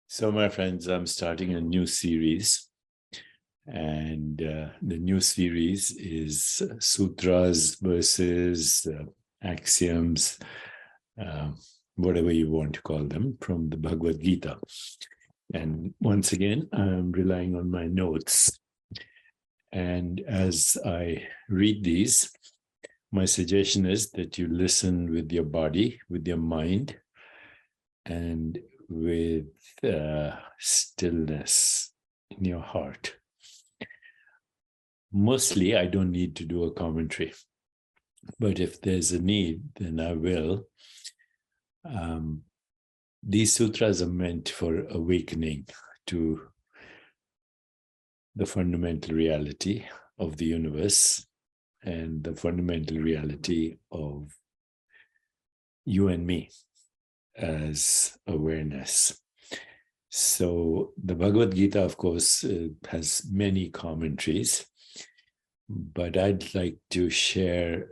So, my friends, I'm starting a new series, and the new series is sutras, verses, axioms, uh, whatever you want to call them, from the Bhagavad Gita. And once again, I'm relying on my notes. And as I read these, my suggestion is that you listen with your body, with your mind, and with stillness in your heart. Mostly, I don't need to do a commentary, but if there's a need, then I will. These sutras are meant for awakening to the fundamental reality of the universe and the fundamental reality of you and me as awareness. So the Bhagavad Gita, of course, has many commentaries, but I'd like to share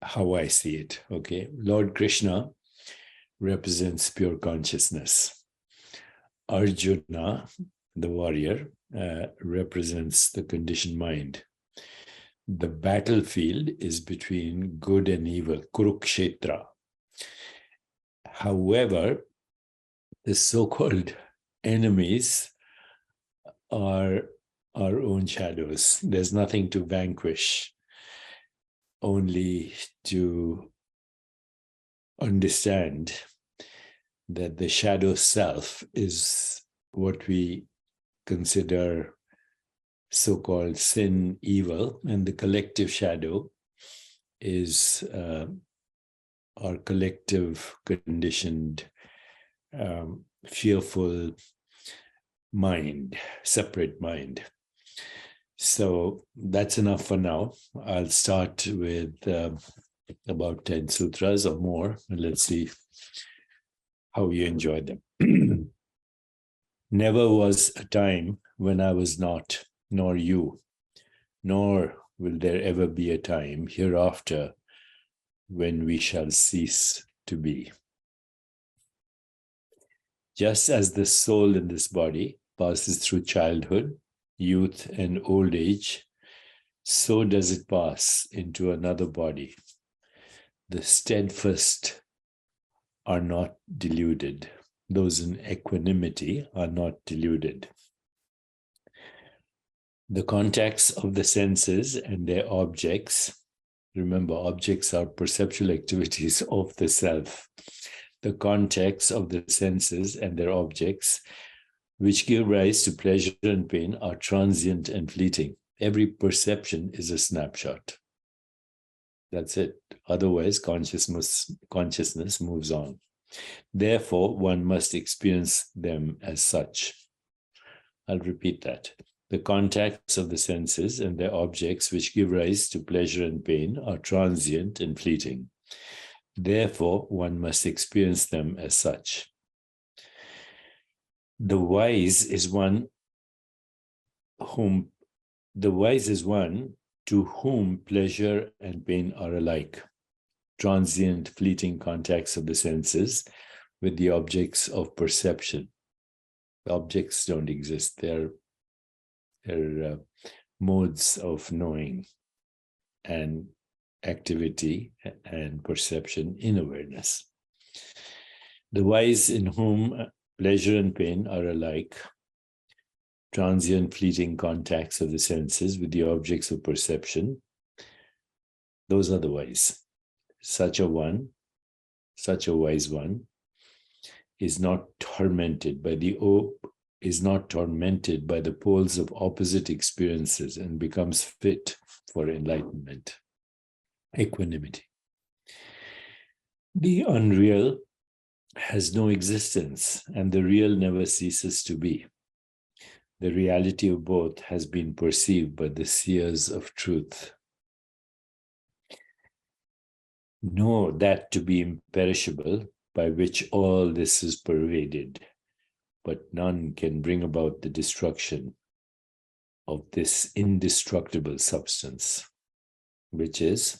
how I see it. Okay, Lord Krishna represents pure consciousness. Arjuna, the warrior, represents the conditioned mind. The battlefield is between good and evil, Kurukshetra. However, the so-called enemies are our own shadows. There's nothing to vanquish, only to understand that the shadow self is what we consider so-called sin, evil, and the collective shadow is our collective conditioned, fearful mind, separate mind. So that's enough for now. I'll start with about 10 sutras or more, and let's see how you enjoy them. Never was a time when I was not, nor you, nor will there ever be a time hereafter when we shall cease to be. Just as the soul in this body passes through childhood, youth, and old age, so does it pass into another body. The steadfast are not deluded. Those in equanimity are not deluded. The contacts of the senses and their objects, remember, objects are perceptual activities of the self. The contacts of the senses and their objects, which give rise to pleasure and pain, are transient and fleeting. Every perception is a snapshot. That's it. Otherwise, consciousness moves on. Therefore, one must experience them as such. I'll repeat that. The contacts of the senses and their objects, which give rise to pleasure and pain, are transient and fleeting. Therefore, one must experience them as such. The wise is one to whom pleasure and pain are alike. Transient, fleeting contacts of the senses with the objects of perception. The objects don't exist. They're modes of knowing and activity and perception in awareness. The wise in whom pleasure and pain are alike, transient, fleeting contacts of the senses with the objects of perception, those are the wise. Such a wise one, is not tormented by the poles of opposite experiences and becomes fit for enlightenment. Equanimity. The unreal has no existence, and the real never ceases to be. The reality of both has been perceived by the seers of truth. Know that to be imperishable, by which all this is pervaded, but none can bring about the destruction of this indestructible substance, which is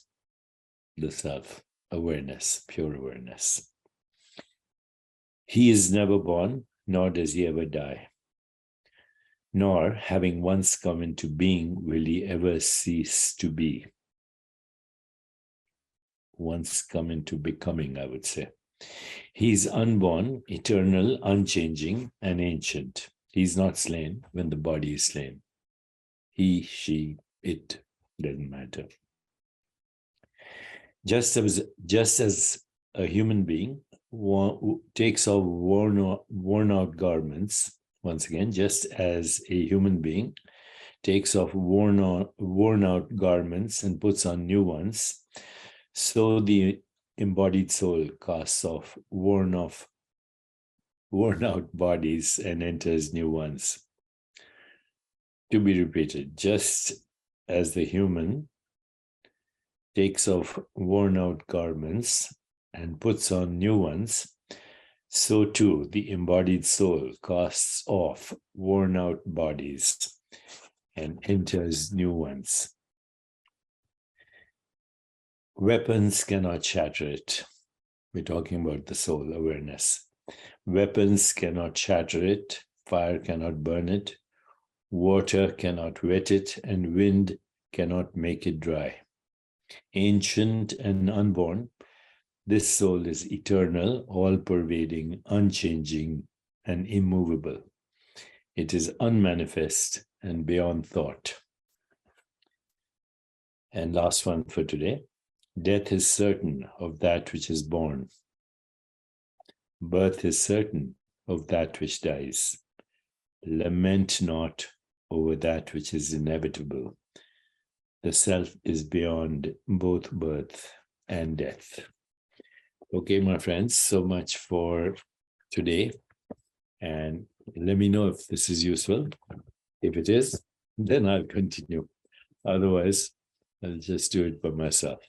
the self, awareness, pure awareness. He is never born, nor does he ever die. Nor, having once come into being, will he ever cease to be. Once come into becoming, I would say. He is unborn, eternal, unchanging, and ancient. He is not slain when the body is slain. He, she, it, doesn't matter. Just as a human being takes off worn out garments, once again, just as a human being takes off worn out garments and puts on new ones, so the embodied soul casts off worn out bodies and enters new ones. To be repeated, just as the human takes off worn out garments and puts on new ones, so too the embodied soul casts off worn out bodies and enters new ones. Weapons cannot shatter it. We're talking about the soul awareness. Weapons cannot shatter it, fire cannot burn it, water cannot wet it, and wind cannot make it dry. Ancient and unborn, this soul is eternal, all-pervading, unchanging, and immovable. It is unmanifest and beyond thought. And last one for today. Death is certain of that which is born. Birth is certain of that which dies. Lament not over that which is inevitable. The self is beyond both birth and death. Okay, my friends, so much for today. And let me know if this is useful. If it is, then I'll continue. Otherwise, I'll just do it by myself.